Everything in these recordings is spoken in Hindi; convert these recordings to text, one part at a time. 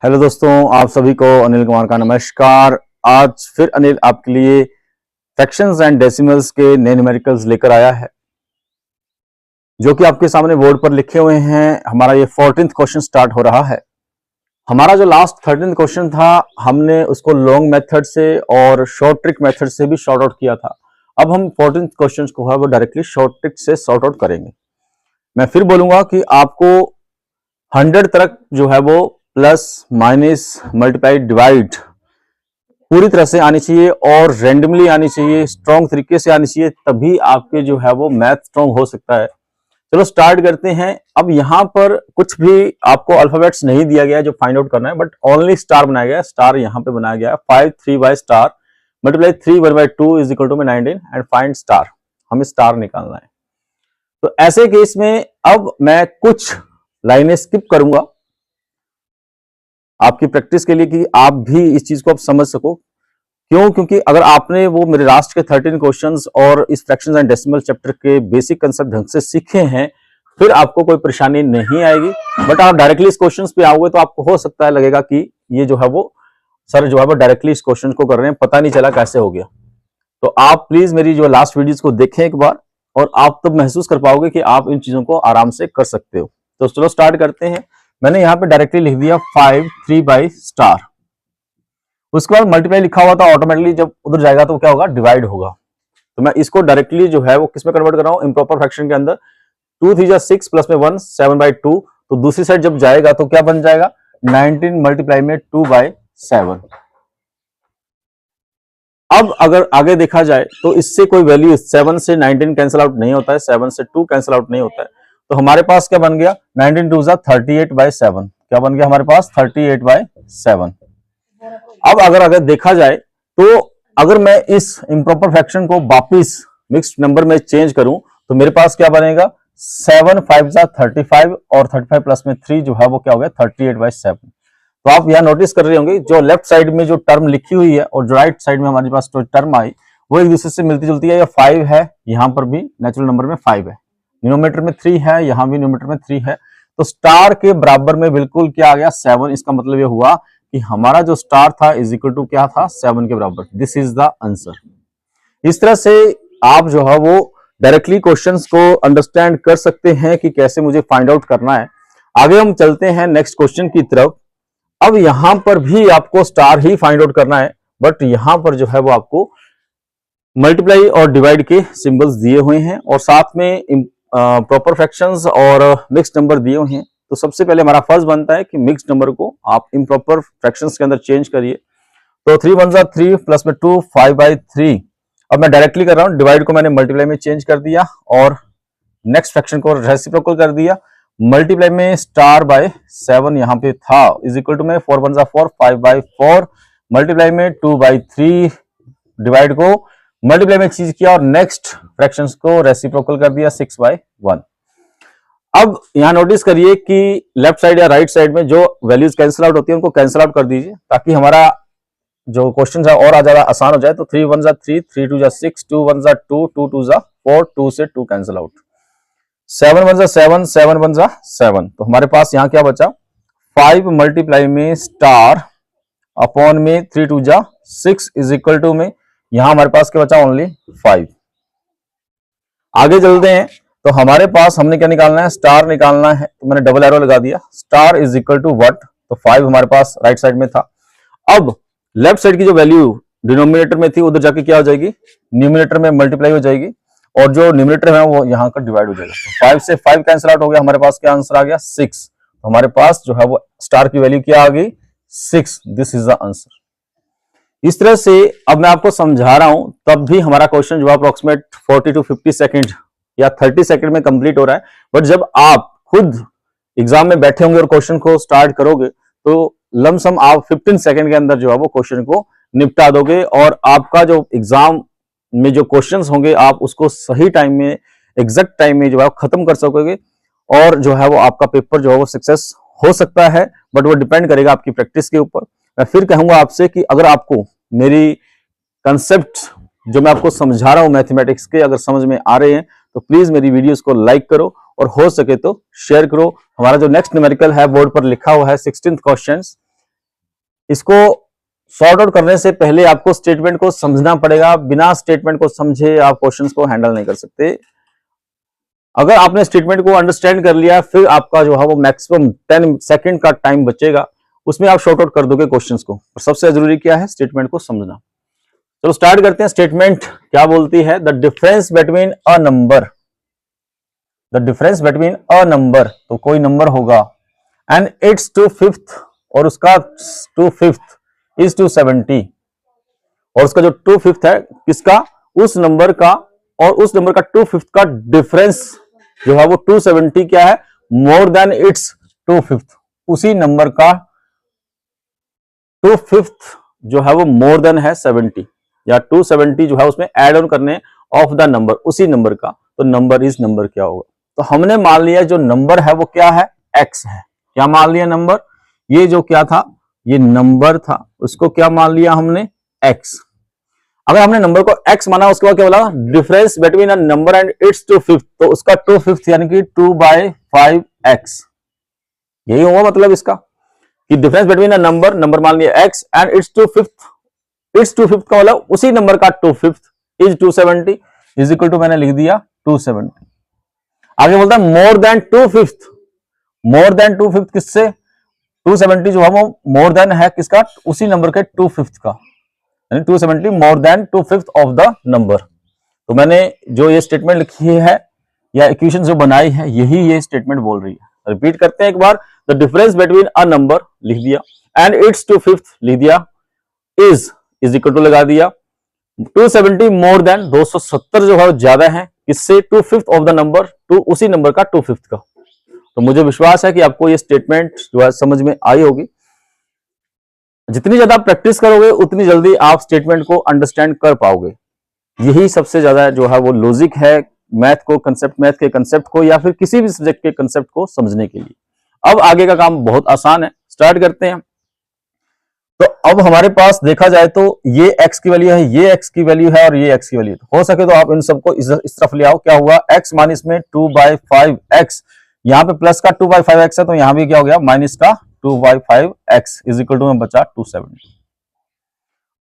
हेलो दोस्तों, आप सभी को अनिल कुमार का नमस्कार। आज फिर अनिल आपके लिए फ्रैक्शंस एंड डेसिमल्स के नए न्यूमेरिकल्स लेकर आया है, जो कि आपके सामने बोर्ड पर लिखे हुए हैं। हमारा ये 14th क्वेश्चन स्टार्ट हो रहा है। हमारा जो लास्ट 13th क्वेश्चन था, हमने उसको लॉन्ग मेथड से और शॉर्ट ट्रिक मेथड से भी सॉर्ट आउट किया था। अब हम 14th क्वेश्चन को है वो डायरेक्टली शॉर्ट ट्रिक से सॉर्ट आउट करेंगे। मैं फिर बोलूंगा कि आपको 100 तक जो है वो प्लस माइनस मल्टीप्लाई डिवाइड पूरी तरह से आनी चाहिए और रेंडमली आनी चाहिए, स्ट्रॉन्ग तरीके से आनी चाहिए, तभी आपके जो है वो मैथ स्ट्रॉन्ग हो सकता है। चलो स्टार्ट करते हैं। अब यहाँ पर कुछ भी आपको अल्फाबेट्स नहीं दिया गया है जो फाइंड आउट करना है, बट ओनली स्टार बनाया गया है। स्टार यहाँ पे बनाया गया है 5 3 by star multiply 3 1 by 2 is equal to में 19 एंड फाइंड स्टार। हमें स्टार निकालना है। तो ऐसे केस में अब मैं कुछ लाइनें स्किप करूंगा आपकी प्रैक्टिस के लिए, कि आप भी इस चीज को आप समझ सको। क्यों? क्योंकि अगर आपने वो मेरे लास्ट के 13 क्वेश्चंस और इस फ्रैक्शंस एंड डेसिमल चैप्टर के बेसिक कंसेप्ट ढंग से सीखे हैं, फिर आपको कोई परेशानी नहीं आएगी। बट आप डायरेक्टली इस क्वेश्चंस पे आओगे तो आपको हो सकता है लगेगा कि ये जो है वो सर जो है वो डायरेक्टली इस क्वेश्चन को कर रहे हैं, पता नहीं चला कैसे हो गया। तो आप प्लीज मेरी जो लास्ट वीडियोस को देखें एक बार, और आप तब महसूस कर पाओगे कि आप इन चीजों को आराम से कर सकते हो। तो चलो स्टार्ट करते हैं। मैंने यहाँ पे डायरेक्टली लिख दिया 5 3 बाई स्टार। उसके बाद मल्टीप्लाई लिखा हुआ था, ऑटोमेटिकली जब उधर जाएगा तो क्या होगा, डिवाइड होगा। तो मैं इसको डायरेक्टली जो है वो किस में कन्वर्ट कर रहा हूँ, इम्प्रॉपर फ्रैक्शन के अंदर। 2 3 6 प्लस में 1 7 बाई 2। तो दूसरी साइड जब जाएगा तो क्या बन जाएगा, 19 मल्टीप्लाई में 2 बाई 7। अब अगर आगे देखा जाए तो इससे कोई वैल्यू 7 से 19 कैंसिल आउट नहीं होता है, 7 से 2 कैंसिल आउट नहीं होता है। तो हमारे पास क्या बन गया, 19 2 38 बाई 7। क्या बन गया हमारे पास, 38 बाई 7। अब अगर देखा जाए तो अगर मैं इस इम्प्रॉपर फ्रैक्शन को वापिस मिक्स्ड नंबर में चेंज करूं तो मेरे पास क्या बनेगा, 7 5 35 और 35 प्लस में 3 जो है वो क्या हो गया, 38 बाई 7। तो आप यहाँ नोटिस कर रहे होंगे जो लेफ्ट साइड में जो टर्म लिखी हुई है और जो राइट साइड में हमारे पास जो टर्म आई वो एक दूसरे से मिलती जुलती है। या 5 है, यहाँ पर भी नेचुरल नंबर में 5 है, न्यूमरेटर में 3 है, यहाँ भी न्यूमरेटर में 3 है। तो स्टार के बराबर में बिल्कुल क्या आ गया, 7। इसका मतलब ये हुआ कि हमारा जो स्टार था इज इक्वल टू क्या था, 7 के बराबर। This is the answer. इस तरह से आप जो है वो डायरेक्टली क्वेश्चंस को अंडरस्टैंड कर सकते हैं कि कैसे मुझे फाइंड आउट करना है। आगे हम चलते हैं नेक्स्ट क्वेश्चन की तरफ। अब यहां पर भी आपको स्टार ही फाइंड आउट करना है, बट यहां पर जो है वो आपको मल्टीप्लाई और डिवाइड के सिंबल्स दिए हुए हैं और साथ में प्रॉपर फ्रैक्शंस और मिक्स्ड नंबर दिए हुए हैं। तो सबसे पहले हमारा फर्ज बनता है कि मिक्स्ड नंबर को आप इम्प्रॉपर फ्रैक्शंस के अंदर चेंज करिए। तो 3 1 3 प्लस में 2 5 बाई 3। अब मैं डायरेक्टली कर रहा हूं, डिवाइड को मैंने मल्टीप्लाई में चेंज कर दिया और नेक्स्ट फ्रैक्शन को रेसिप्रोकल कर दिया। मल्टीप्लाई में स्टार बाय 7 यहाँ पे था इज इक्वल टू में 4 1 4 5 बाई 4। मल्टीप्लाई में 2 बाई 3, डिवाइड को मल्टीप्लाई में चीज किया और नेक्स्ट फ्रैक्शंस को रेसिप्रोकल कर दिया 6 बाई 1। अब यहां नोटिस करिए कि लेफ्ट साइड या राइट साइड में जो वैल्यूज कैंसिल आउट होती है उनको कैंसिल आउट कर दीजिए, ताकि हमारा जो क्वेश्चन है और ज्यादा आसान हो जाए। तो 3 1 3 3 2 6 2 1 2 2 2 4 2 से 2 कैंसिल आउट, 7 1 7 7 1 7। तो हमारे पास यहाँ क्या बचा, 5 मल्टीप्लाई में स्टार अपॉन में 3 2 6 इज इक्वल टू में यहां हमारे पास क्या बचा, ओनली 5। आगे चलते हैं। तो हमारे पास हमने क्या निकालना है, स्टार निकालना है। तो मैंने डबल एरो लगा दिया, star is equal to what. तो 5 हमारे पास राइट साइड में था। अब लेफ्ट साइड की जो वैल्यू डिनोमिनेटर में थी उधर जाके क्या हो जाएगी, न्यूमिनेटर में मल्टीप्लाई हो जाएगी और जो न्यूमिनेटर है वो यहाँ का डिवाइड हो जाएगा। तो 5 से 5 कैंसिल आउट हो गया, हमारे पास क्या आंसर आ गया, 6। तो हमारे पास जो है वो स्टार की वैल्यू क्या आ गई, 6। This is the answer. इस तरह से अब मैं आपको समझा रहा हूं, तब भी हमारा क्वेश्चन जो अप्रोक्सीमेट 40 to 50 सेकंड या 30 सेकंड में कंप्लीट हो रहा है। बट जब आप खुद एग्जाम में बैठे होंगे और क्वेश्चन को स्टार्ट करोगे तो लमसम आप 15 सेकंड के अंदर जो है वो क्वेश्चन को निपटा दोगे और आपका जो एग्जाम में जो क्वेश्चंस होंगे आप उसको सही टाइम में, एग्जैक्ट टाइम में जो है खत्म कर सकोगे और जो है वो आपका पेपर जो है वो सक्सेस हो सकता है। बट वो डिपेंड करेगा आपकी प्रैक्टिस के ऊपर। मैं फिर कहूंगा आपसे कि अगर आपको मेरी कंसेप्ट जो मैं आपको समझा रहा हूं मैथमेटिक्स के अगर समझ में आ रहे हैं तो प्लीज मेरी वीडियोस को लाइक करो और हो सके तो शेयर करो। हमारा जो नेक्स्ट न्यूमेरिकल है बोर्ड पर लिखा हुआ है 16th क्वेश्चन, इसको सॉर्ट आउट करने से पहले आपको स्टेटमेंट को समझना पड़ेगा। बिना स्टेटमेंट को समझे आप क्वेश्चंस को हैंडल नहीं कर सकते। अगर आपने स्टेटमेंट को अंडरस्टैंड कर लिया, फिर आपका जो है वो मैक्सिमम 10 सेकंड का टाइम बचेगा, उसमें आप शॉर्ट आउट कर दोगे क्वेश्चंस को। और सबसे जरूरी क्या है, स्टेटमेंट को समझना। चलो स्टार्ट करते हैं। स्टेटमेंट क्या बोलती है, the difference between a number, the difference between a number, तो कोई नंबर होगा, एंड इट्स 2/5 और उसका 2/5 इज 270, और उसका जो 2/5 है किसका, उस नंबर का, और उस नंबर का 2/5 का डिफरेंस जो है वो 270 क्या है, मोर देन इट्स 2/5, उसी नंबर का 2/5 जो है वो मोर देन है 70, या 270 जो है उसमें एड ऑन करने ऑफ द नंबर, उसी नंबर का, तो नंबर इज नंबर क्या होगा। तो हमने मान लिया जो नंबर है वो क्या है, x है। क्या मान लिया नंबर, ये जो क्या था, ये नंबर था, उसको क्या मान लिया हमने, x। अगर हमने नंबर को x माना, उसके बाद क्या बोला, difference between a number and it's 2/5, तो उसका 2/5 यानी कि 2/5x, यही होगा मतलब इसका, कि difference between a number, number मान लिया x, एंड इट्स 2/5, इट्स 2/5 का मतलब उसी नंबर का 2/5 इज 270 इज इक्वल टू, मैंने लिख दिया 270। आगे बोलता है मोर देन 2/5, मोर देन 2/5 किससे, 270 जो है वो मोर देन है किसका, उसी नंबर के 2/5 का, यानी 270 more than 2/5 of the number. तो मैंने जो ये स्टेटमेंट लिखी है या इक्वेशन जो बनाई है, यही ये स्टेटमेंट बोल रही है। रिपीट करते हैं एक बार, the difference between a number लिख दिया, एंड इट्स 2/5 लिख दिया, इज इक्वल टू लगा दिया 270 मोर देन, 270 जो है ज्यादा है किससे, 2/5 ऑफ द नंबर, टू उसी नंबर का 2/5 का। तो मुझे विश्वास है कि आपको ये स्टेटमेंट जो है समझ में आई होगी। जितनी ज्यादा प्रैक्टिस करोगे उतनी जल्दी आप स्टेटमेंट को अंडरस्टैंड कर पाओगे। यही सबसे ज्यादा जो है वो लॉजिक है मैथ को, कंसेप्ट, मैथ के कंसेप्ट को या फिर किसी भी सब्जेक्ट के कंसेप्ट को समझने के लिए। अब आगे का काम बहुत आसान है, स्टार्ट करते हैं। तो अब हमारे पास देखा जाए तो ये x की वैल्यू है, ये x की वैल्यू है और ये x की वैल्यू है। हो सके तो आप इन सबको इस तरफ ले आओ। क्या हुआ, x माइनस में 2/5x, यहाँ पे प्लस का 2/5x है, तो यहाँ भी क्या हो गया, माइनस का 2/5x इज इक्वल टू में बचा 270।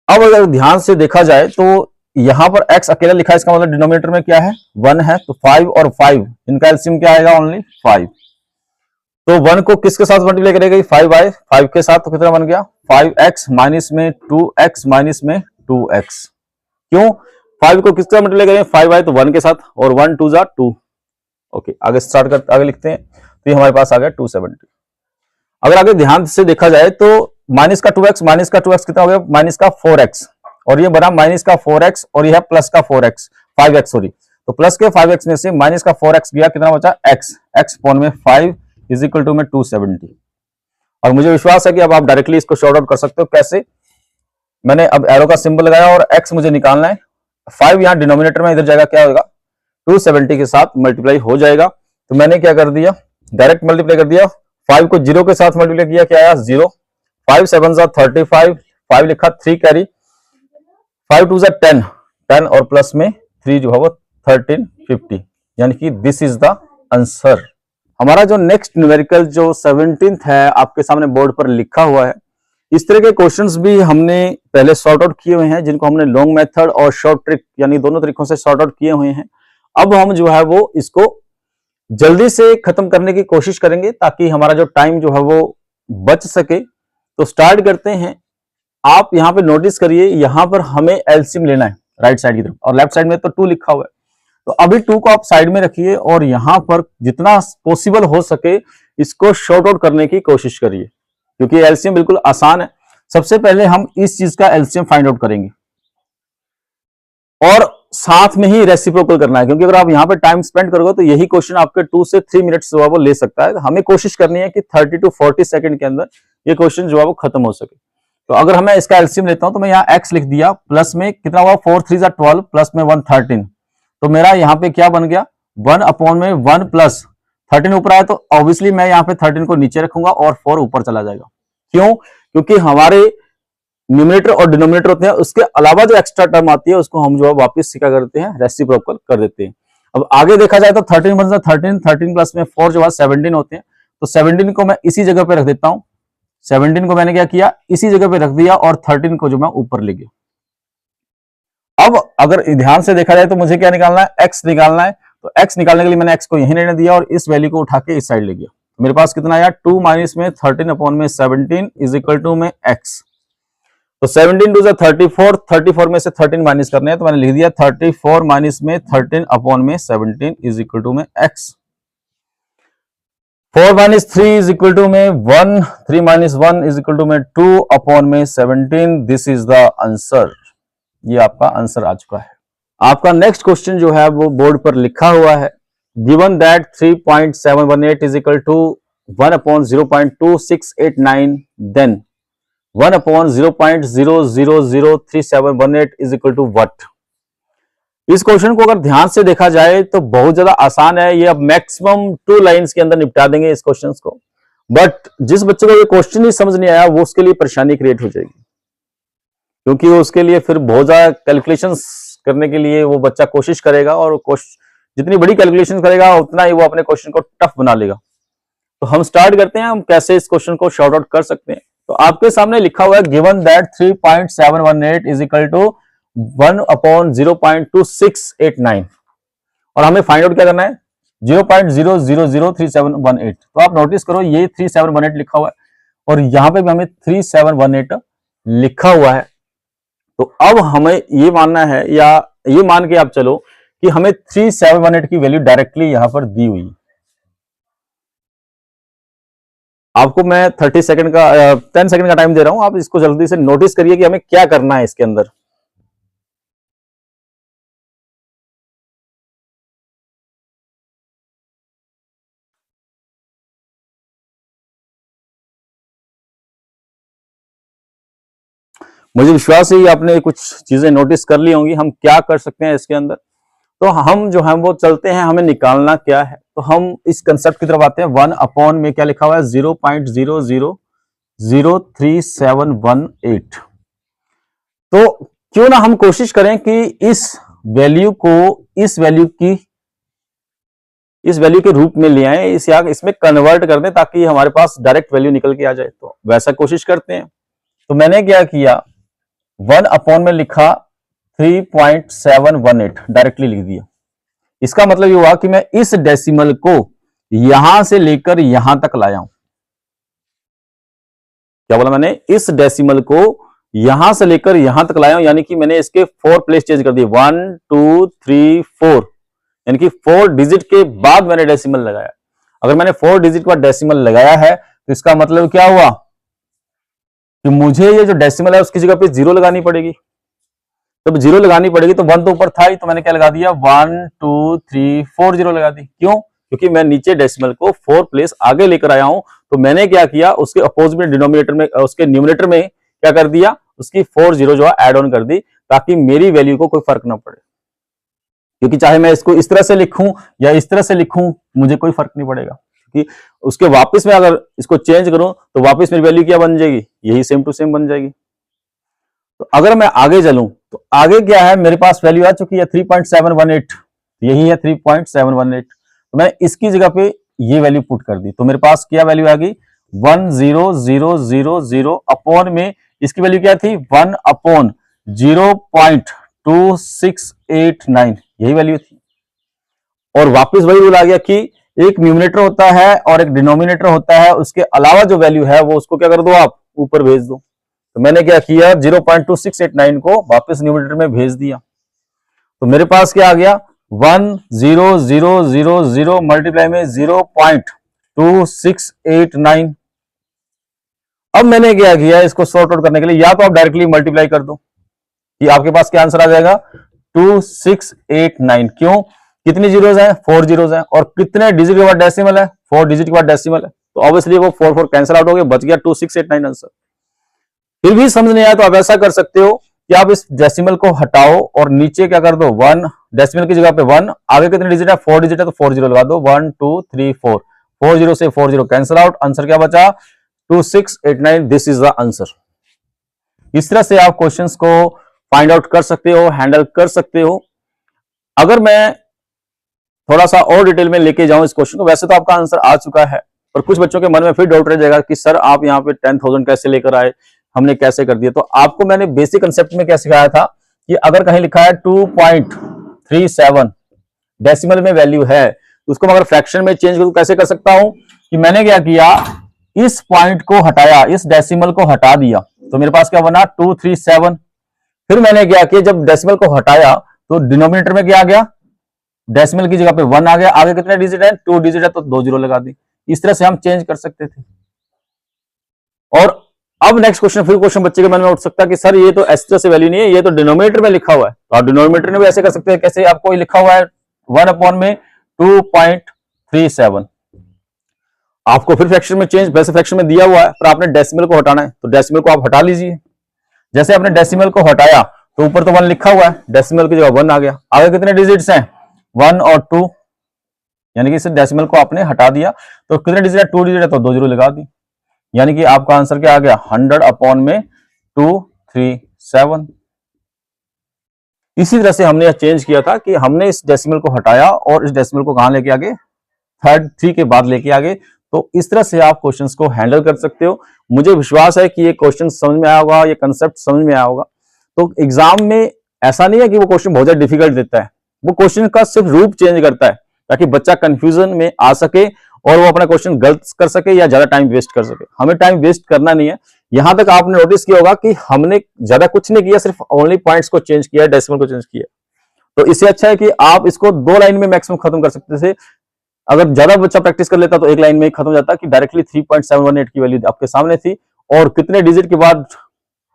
अब अगर ध्यान से देखा जाए तो यहां पर x अकेला लिखा है, इसका मतलब डिनोमिनेटर में क्या है, 1 है, तो 5 और 5 इनका एलसीएम क्या आएगा, ओनली 5। तो 1 को किसके साथ मल्टीप्लाई करेगा, 5/5 के साथ, तो कितना बन गया, 5x माइनस में 2x माइनस में 2x। क्यों, 5 को किसके साथ मल्टीप्लाई करेंगे, 5 तो 1 के साथ, और 1 2 जा 2। ओके, आगे स्टार्ट करते, आगे लिखते हैं। तो ये हमारे पास आ गया 270। अगर आगे ध्यान से देखा जाए तो माइनस का 2x कितना हो गया, माइनस का 4x, और ये बना माइनस का 4x, और यह प्लस का 5x सॉरी। तो प्लस के 5x में से माइनस का 4x गया, कितना बचा x पॉन में 5 इज इक्वल टू में 270। और मुझे विश्वास है कि अब आप डायरेक्टली इसको शॉर्ट आउट कर सकते हो। कैसे, मैंने अब एरो का सिंबल लगाया और x मुझे निकालना है। 5 यहाँ डिनोमिनेटर में इधर जाएगा, क्या होगा, 270 के साथ मल्टीप्लाई हो जाएगा। तो मैंने क्या कर दिया, डायरेक्ट मल्टीप्लाई कर दिया। 5 को 0 के साथ मल्टीप्लाई किया, क्या आया 0। 5 7 35, 5 लिखा 3 कैरी, 5 2 10, 10 और प्लस में 3 जो है वो 1350, यानी कि दिस इज द आंसर। हमारा जो नेक्स्ट न्यूमेरिकल जो 17th है आपके सामने बोर्ड पर लिखा हुआ है। इस तरह के क्वेश्चंस भी हमने पहले सॉर्ट आउट किए हुए हैं, जिनको हमने लॉन्ग मेथड और शॉर्ट ट्रिक यानी दोनों तरीकों से सॉर्ट आउट किए हुए हैं। अब हम जो है वो इसको जल्दी से खत्म करने की कोशिश करेंगे ताकि हमारा जो टाइम जो है वो बच सके। तो स्टार्ट करते हैं। आप यहाँ पे नोटिस करिए, यहाँ पर हमें एलसीएम लेना है राइट साइड की तरफ, और लेफ्ट साइड में तो 2 लिखा हुआ है। तो अभी 2 को आप साइड में रखिए और यहाँ पर जितना पॉसिबल हो सके इसको शॉर्ट आउट करने की कोशिश करिए, क्योंकि एलसीएम बिल्कुल आसान है। सबसे पहले हम इस चीज का एलसीएम फाइंड आउट करेंगे और साथ में ही रेसिप्रोकल करना है, क्योंकि अगर आप यहाँ पे टाइम स्पेंड करोगे तो यही क्वेश्चन आपके 2 से 3 मिनट्स जो है वो ले सकता है। हमें कोशिश करनी है कि 30 to 40 सेकंड के अंदर ये क्वेश्चन जो है वो खत्म हो सके। तो अगर मैं इसका एलसीएम लेता हूं तो मैं यहाँ x लिख दिया, प्लस में कितना हुआ 4 3 12, प्लस में 1 13। तो मेरा यहाँ पे क्या बन गया 1 अपॉन में 1 प्लस 13 ऊपर आया, तो ऑब्वियसली मैं यहाँ पे 13 को नीचे रखूंगा और 4 ऊपर चला जाएगा। क्यों, क्योंकि हमारे न्यूमरेटर और डिनोमिनेटर होते हैं, उसके अलावा जो एक्स्ट्रा टर्म आती है उसको हम जो है वापस क्या करते हैं, रेसिप्रोकल कर देते हैं। अब आगे देखा जाए तो 13 बनता 13 प्लस में 4 जो है 17 होते हैं। तो 17 को मैं इसी जगह पे रख देता हूं, 17 को मैंने क्या किया, इसी जगह पे रख दिया और 13 को जो मैं ऊपर ले गया। अब अगर ध्यान से देखा जाए तो मुझे क्या निकालना है, x निकालना है। तो x निकालने के लिए मैंने x को यहीं रहने दिया और इस वैल्यू को उठा के इस साइड ले गया। मेरे पास कितना आया, 2 माइनस में 13 अपॉन में 17 इज इक्वल टू में x। तो 17 टू 34, 34 में से 13 माइनस करने हैं तो मैंने लिख दिया 34 माइनस में 13 अपॉन में 17 इज इक्वल टू में x। 4 minus 3 is equal to में 1, 3 माइनस 1 इज इक्वल टू में 2 अपॉन में 17। This is the answer. ये आपका आंसर आ चुका है। आपका नेक्स्ट क्वेश्चन जो है वो बोर्ड पर लिखा हुआ है, given that 3.718 is equal to 1 upon 0.2689 then 1 upon 0.0003718 is equal to what. इस क्वेश्चन को अगर ध्यान से देखा जाए तो बहुत ज्यादा आसान है। ये अब मैक्सिमम 2 लाइंस के अंदर निपटा देंगे इस क्वेश्चन को। बट जिस बच्चे को ये क्वेश्चन ही समझ नहीं आया वो उसके लिए परेशानी क्रिएट हो जाएगी, क्योंकि वो उसके लिए फिर बहुत ज्यादा कैलकुलेशंस करने के लिए वो बच्चा कोशिश करेगा और जितनी बड़ी कैलकुलेशन करेगा उतना ही वो अपने क्वेश्चन को टफ बना लेगा। तो हम स्टार्ट करते हैं, हम कैसे इस क्वेश्चन को शॉर्ट आउट कर सकते हैं। तो आपके सामने लिखा हुआ है given that 3.718 is equal to 1 upon 0.2689 और हमें फाइंड आउट क्या करना है, 0.0003718। तो आप नोटिस करो ये 3718 लिखा हुआ है और यहां पे भी हमें 3718 लिखा हुआ है। तो अब हमें ये मानना है या ये मान के आप चलो कि हमें 3718 की वैल्यू डायरेक्टली यहां पर दी हुई है। आपको मैं 10 सेकंड का टाइम दे रहा हूं, आप इसको जल्दी से नोटिस करिए कि हमें क्या करना है इसके अंदर। मुझे विश्वास है आपने कुछ चीजें नोटिस कर ली होंगी। हम क्या कर सकते हैं इसके अंदर, तो हम जो है वो चलते हैं, हमें निकालना क्या है। तो हम इस कंसेप्ट की तरफ आते हैं। 1 अपॉन में क्या लिखा हुआ है, 0.0003718। तो क्यों ना हम कोशिश करें कि इस वैल्यू को इस वैल्यू के रूप में ले आए, इसमें कन्वर्ट कर दें ताकि हमारे पास डायरेक्ट वैल्यू निकल के आ जाए। तो वैसा कोशिश करते हैं। तो मैंने क्या किया, 1 अपॉन में लिखा 3.718 डायरेक्टली लिख दिया। इसका मतलब ये हुआ कि मैं इस डेसिमल को यहां से लेकर यहां तक लाया हूं। क्या बोला मैंने, इस डेसिमल को यहां से लेकर यहां तक लाया हूं, यानी कि मैंने इसके 4 प्लेस चेंज कर दिए, 1 2 3 4, यानी कि 4 डिजिट के बाद मैंने डेसिमल लगाया। अगर मैंने 4 डिजिट के बाद डेसिमल लगाया है तो इसका मतलब क्या हुआ कि मुझे ये जो डेसिमल है उसकी जगह पे 0 लगानी पड़ेगी। जब 0 लगानी पड़ेगी तो 1 तो ऊपर था ही, तो मैंने क्या लगा दिया, 1 2 3 4 0 लगा दी। क्यों, क्योंकि मैं नीचे डेसिमल को 4 प्लेस आगे लेकर आया हूं। तो मैंने क्या किया, उसके अपोजिट में डिनोमिनेटर में, उसके न्यूमरेटर में क्या कर दिया, उसकी 4 0 जो है ऐड ऑन कर दी, ताकि मेरी वैल्यू को कोई फर्क ना पड़े। क्योंकि चाहे मैं इसको इस तरह से लिखूं या इस तरह से लिखूं, मुझे कोई फर्क नहीं पड़ेगा, क्योंकि उसके वापस में अगर इसको चेंज करूं तो वापस मेरी वैल्यू क्या बन जाएगी, यही सेम टू सेम बन जाएगी। तो अगर मैं आगे चलूं तो आगे क्या है, मेरे पास वैल्यू आ चुकी है 3.718, यही है 3.718। तो मैं इसकी जगह पे ये वैल्यू पुट कर दी, तो मेरे पास क्या वैल्यू आ गई, 10000 अपॉन में इसकी वैल्यू क्या थी, 1 अपॉन 0.2689, यही वैल्यू थी। और वापस वही रूल आ गया कि एक न्यूमरेटर होता है और एक डिनोमिनेटर होता है, उसके अलावा जो वैल्यू है वो उसको क्या कर दो, आप ऊपर भेज दो। तो मैंने क्या किया, 0.2689 को वापस न्यूमरेटर में भेज दिया। तो मेरे पास क्या आ गया, 10000 मल्टीप्लाई में 0.2689। अब मैंने क्या किया, इसको सॉर्ट आउट करने के लिए या तो आप डायरेक्टली मल्टीप्लाई कर दो कि आपके पास क्या आंसर आ जाएगा, 2689। क्यों, कितनी जीरोज हैं, 4 जीरोज हैं, और कितने डिजिट के बाद डेसिमल है, 4 डिजिट के बाद डेसिमल है। तो ऑब्वियसली वो 4 4 कैंसिल आउट हो गए, बच गया 2689 आंसर। फिर भी समझ नहीं आया तो आप ऐसा कर सकते हो कि आप इस डेसिमल को हटाओ और नीचे क्या कर दो, 1 डेसिमल की जगह पे 1, आगे कितने डिजिट है, 4 डिजिट है, तो 4 0 लगा दो, 1 2 3 4, 4 0 से 4 0 कैंसिल आउट, आंसर क्या बचा, 2689। This is the answer. इस तरह से आप क्वेश्चंस को फाइंड आउट कर सकते हो, हैंडल कर सकते हो। अगर मैं थोड़ा सा और डिटेल में लेके जाऊं इस क्वेश्चन को, वैसे तो आपका आंसर आ चुका है, पर कुछ बच्चों के मन में फिर डाउट रह जाएगा कि सर आप यहाँ पे 10,000 कैसे लेकर आए, हमने कैसे कर दिया। तो आपको मैंने बेसिक कंसेप्ट में क्या सिखाया था कि अगर कहीं लिखा है 2.37 डेसिमल में वैल्यू है, उसको मैं अगर फ्रैक्शन में चेंज करूं कैसे कर सकता हूं कि मैंने क्या किया, इस पॉइंट को हटाया, इस डेसिमल को हटा दिया, तो मेरे पास क्या बना 237। फिर मैंने क्या किया, जब डेसिमल को हटाया तो डिनोमिनेटर में क्या आ गया, डेसिमल की जगह पे 1 आ गया, आगे कितने डिजिट है 2 डिजिट है तो 2 जीरो लगा दी। इस तरह से हम चेंज कर सकते थे। और अब नेक्स्ट क्वेश्चन, फिर क्वेश्चन बच्चे के मन में उठ सकता है कि सर ये तो इस तरह से वैल्यू नहीं है, ये तो डिनोमिनेटर में लिखा हुआ है। तो आप डिनोमिनेटर में भी ऐसे कर सकते हैं, कैसे, आपको लिखा हुआ है 1 अपॉन में 2.37, आपको फिर फ्रैक्शन में चेंज, वैसे फ्रैक्शन में दिया हुआ है पर आपने डेसिमल को हटाना है, तो डेसिमल को आप हटा लीजिए। जैसे आपने डेसिमल को हटाया तो ऊपर तो 1 लिखा हुआ है, डेसिमल की जगह 1 आ गया, आगे कितने डिजिट्स हैं 1 और 2, यानी कि इस डेसिमल को आपने हटा दिया तो कितने डिजिट है 2 डिजिट है तो 2 जीरो लगा दी, यानी कि आपका आंसर क्या आ गया 100 अपॉन में 237। इसी तरह से हमने चेंज किया था कि हमने इस डेसिमल को हटाया और इस डेसिमल को कहां लेके आगे, 3 के बाद लेके आगे। तो इस तरह से आप क्वेश्चंस को हैंडल कर सकते हो। मुझे विश्वास है कि ये क्वेश्चन समझ में आया होगा, ये कंसेप्ट समझ में आया होगा। तो एग्जाम में ऐसा नहीं है कि वो क्वेश्चन बहुत ज्यादा डिफिकल्ट देता है, वो क्वेश्चन का सिर्फ रूप चेंज करता है ताकि बच्चा कंफ्यूजन में आ सके और वो अपना क्वेश्चन गलत कर सके या ज्यादा टाइम वेस्ट कर सके। हमें टाइम वेस्ट करना नहीं है। यहां तक आपने नोटिस किया होगा कि हमने ज्यादा कुछ नहीं किया, सिर्फ ओनली पॉइंट्स को चेंज किया, डेसिमल को चेंज किया। तो इससे अच्छा है कि आप इसको 2 लाइन में मैक्सिमम खत्म कर सकते थे। अगर ज्यादा बच्चा प्रैक्टिस कर लेता तो 1 लाइन में ही खत्म हो जाता कि डायरेक्टली 3.718 की वैल्यू आपके सामने थी और कितने डिजिट के बाद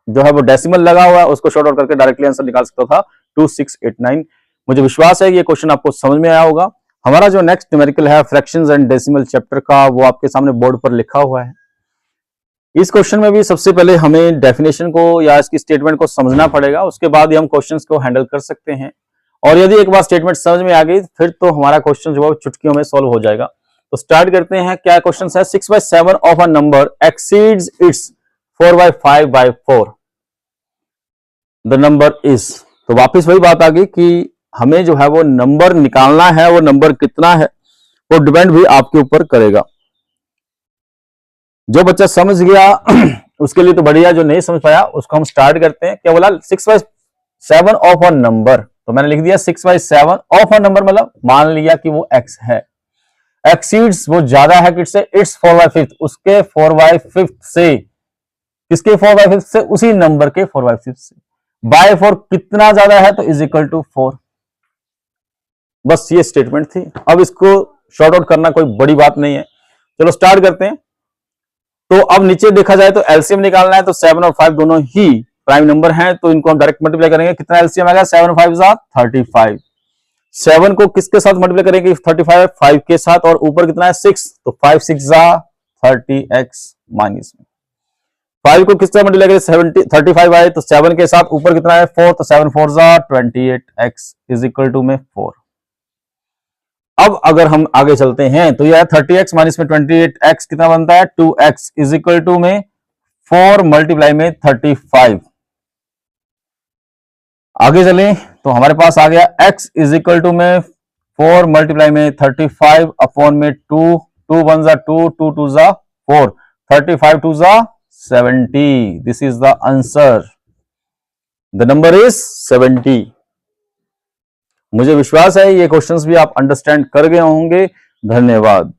जो है वो डेसिमल लगा हुआ है उसको शॉर्ट आउट करके डायरेक्टली आंसर निकाल सकता था 2689। मुझे विश्वास है कि ये क्वेश्चन आपको समझ में आया होगा। हमारा जो नेक्स्ट न्यूमेरिकल है फ्रैक्शंस एंड डेसिमल चैप्टर का, वो आपके सामने बोर्ड पर लिखा हुआ है। इस क्वेश्चन में भी सबसे पहले हमें डेफिनेशन को या इसकी स्टेटमेंट को समझना पड़ेगा, उसके बाद ही हम क्वेश्चंस को हैंडल कर सकते हैं। और यदि एक बार स्टेटमेंट समझ में आ गई फिर तो हमारा क्वेश्चन जो है चुटकियों में सॉल्व हो जाएगा। तो स्टार्ट करते हैं। क्या क्वेश्चन है, 6/7 of a number exceeds its 4/5/4 the number is. तो वापस वही बात आ गई कि हमें जो है वो नंबर निकालना है, वो नंबर कितना है वो डिपेंड भी आपके ऊपर करेगा। जो बच्चा समझ गया उसके लिए तो बढ़िया, जो नहीं समझ पाया उसको हम स्टार्ट करते हैं। क्या बोला, 6/7 ऑफ अ नंबर, तो मैंने लिख दिया 6/7 ऑफ अ नंबर, मतलब मान लिया कि वो x है। एक्सीड्स वो ज्यादा है किससे, इट्स 4/5, उसके 4/5 से, किसके 4/5 से, उसी नंबर के 4/5 से। बाय 4 कितना ज्यादा है तो इज इक्वल टू 4। बस ये स्टेटमेंट थी। अब इसको शॉर्ट आउट करना कोई बड़ी बात नहीं है। चलो स्टार्ट करते हैं। तो अब नीचे देखा जाए तो एलसीएम निकालना है, तो 7 और 5 दोनों ही प्राइम नंबर हैं, तो इनको हम डायरेक्ट मल्टीप्लाई करेंगे। कितना एलसीएम आएगा, 7 और 5 35। 7 को किसके साथ मल्टीप्लाई करेंगे, 35 5 के साथ, और ऊपर कितना है 6, तो 5 6 30x माइनस में 5 को किससे मल्टीप्लाई करें, 35 आए तो 7 के साथ, ऊपर कितना है 4, तो 7 4 28x इज इक्वल टू में 4। अब अगर हम आगे चलते हैं तो यह 30x माइनस में 28x कितना बनता है, 2x इज इक्वल टू में 4 मल्टीप्लाई में 35। आगे चलें तो हमारे पास आ गया x इज इक्वल टू में 4 मल्टीप्लाई में 35 अपॉन में 2, 2 1 2, 2 2 4, 35 2 70। This is the answer, the number is 70। मुझे विश्वास है ये क्वेश्चंस भी आप अंडरस्टैंड कर गए होंगे। धन्यवाद।